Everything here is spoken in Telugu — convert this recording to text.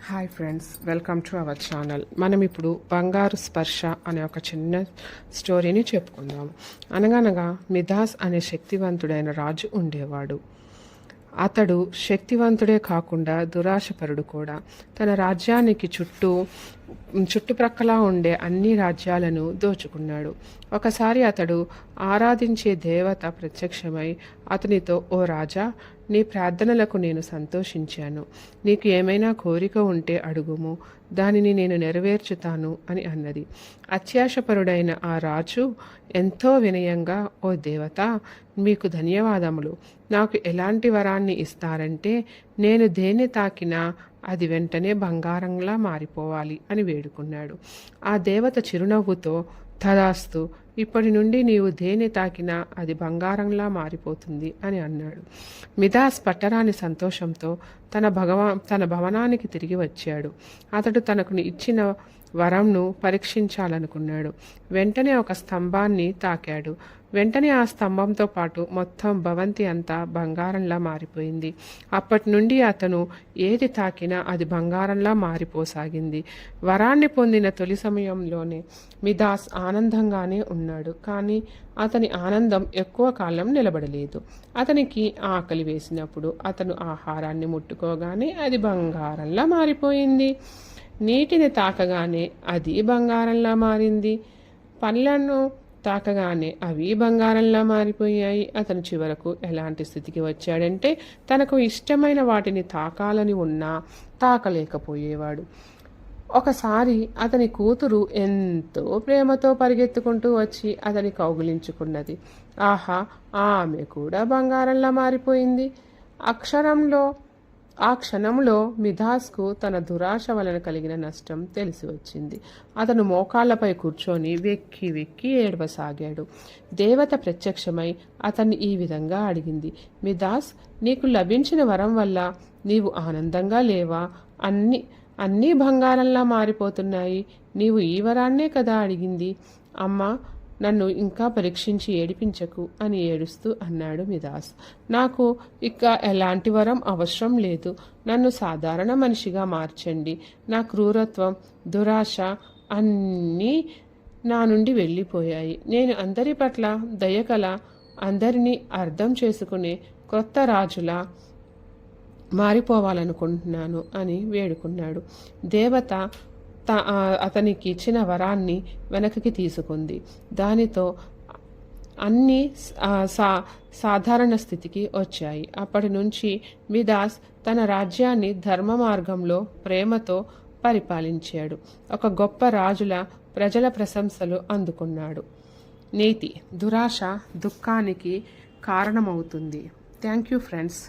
Hi friends, welcome to our channel. మనం ఇప్పుడు బంగారు స్పర్శ అనే ఒక చిన్న స్టోరీని చెప్పుకుందాం. అనగనగా మిదాస్ అనే శక్తివంతుడైన రాజు ఉండేవాడు. అతడు శక్తివంతుడే కాకుండా దురాశపరుడు కూడా. తన రాజ్యానికి చుట్టుప్రక్కల ఉండే అన్ని రాజ్యాలను దోచుకున్నాడు. ఒకసారి అతడు ఆరాధించే దేవత ప్రత్యక్షమై అతనితో, ఓ రాజా, నీ ప్రార్థనలకు నేను సంతోషించాను. నీకు ఏమైనా కోరిక ఉంటే అడుగుము, దానిని నేను నెరవేర్చుతాను అని అన్నది. అత్యాశపరుడైన ఆ రాజు ఎంతో వినయంగా, ఓ దేవత, మీకు ధన్యవాదములు. నాకు ఎలాంటి వరాన్ని ఇస్తారంటే, నేను దేన్ని తాకినా అది వెంటనే బంగారంలా మారిపోవాలి అని వేడుకున్నాడు. ఆ దేవత చిరునవ్వుతో, తదాస్తు, ఇప్పటి నుండి నీవు దేని తాకినా అది బంగారంలా మారిపోతుంది అని అన్నాడు. మిదాస్ పట్టరాని సంతోషంతో తన భవనానికి తిరిగి వచ్చాడు. అతడు తనకు ఇచ్చిన వరంను పరీక్షించాలనుకున్నాడు. వెంటనే ఒక స్తంభాన్ని తాకాడు. వెంటనే ఆ స్తంభంతో పాటు మొత్తం భవంతి అంతా బంగారంలా మారిపోయింది. అప్పటి నుండి అతను ఏది తాకినా అది బంగారంలా మారిపోసాగింది. వరాన్ని పొందిన తొలి సమయంలోనే మిదాస్ ఆనందంగానే ఉన్నాడు. కానీ అతని ఆనందం ఎక్కువ కాలం నిలబడలేదు. అతనికి ఆకలి వేసినప్పుడు అతను ఆహారాన్ని ముట్టుకోగానే అది బంగారంలా మారిపోయింది. నీటిని తాకగానే అది బంగారంలా మారింది. పళ్ళను తాకగానే అవి బంగారంలా మారిపోయాయి. అతను చివరకు ఎలాంటి స్థితికి వచ్చాడంటే, తనకు ఇష్టమైన వాటిని తాకాలని ఉన్నా తాకలేకపోయేవాడు. ఒకసారి అతని కూతురు ఎంతో ప్రేమతో పరిగెత్తుకుంటూ వచ్చి అతని కౌగిలించుకున్నది. ఆహా, ఆమె కూడా బంగారంలా మారిపోయింది. ఆ క్షణంలో మిదాస్కు తన దురాశ వలన కలిగిన నష్టం తెలిసి వచ్చింది. అతను మోకాళ్లపై కూర్చొని వెక్కి వెక్కి ఏడవసాగాడు. దేవత ప్రత్యక్షమై అతన్ని ఈ విధంగా అడిగింది, మిదాస్, నీకు లభించిన వరం వల్ల నీవు ఆనందంగా లేవా? అన్నీ బంగారంలా మారిపోతున్నాయి. నీవు ఈ వరాన్నే కదా అడిగింది. అమ్మా, నన్ను ఇంకా పరీక్షించి ఏడిపించకు అని ఏడుస్తూ అన్నాడు మిదాస్. నాకు ఇక ఎలాంటి వరం అవసరం లేదు. నన్ను సాధారణ మనిషిగా మార్చండి. నా క్రూరత్వం, దురాశ అన్నీ నా నుండి వెళ్ళిపోయాయి. నేను అందరి పట్ల దయకల, అందరినీ అర్థం చేసుకునే కొత్త రాజులా మారిపోవాలనుకుంటున్నాను అని వేడుకున్నాడు. దేవత అతనికి ఇచ్చిన వరాన్ని వెనక్కి తీసుకుంది. దానితో అన్ని సాధారణ స్థితికి వచ్చాయి. అప్పటి నుంచి మిదాస్ తన రాజ్యాన్ని ధర్మ మార్గంలో ప్రేమతో పరిపాలించాడు. ఒక గొప్ప రాజుల ప్రజల ప్రశంసలు అందుకున్నాడు. నీతి: దురాశ దుఃఖానికి కారణమవుతుంది. Thank you friends.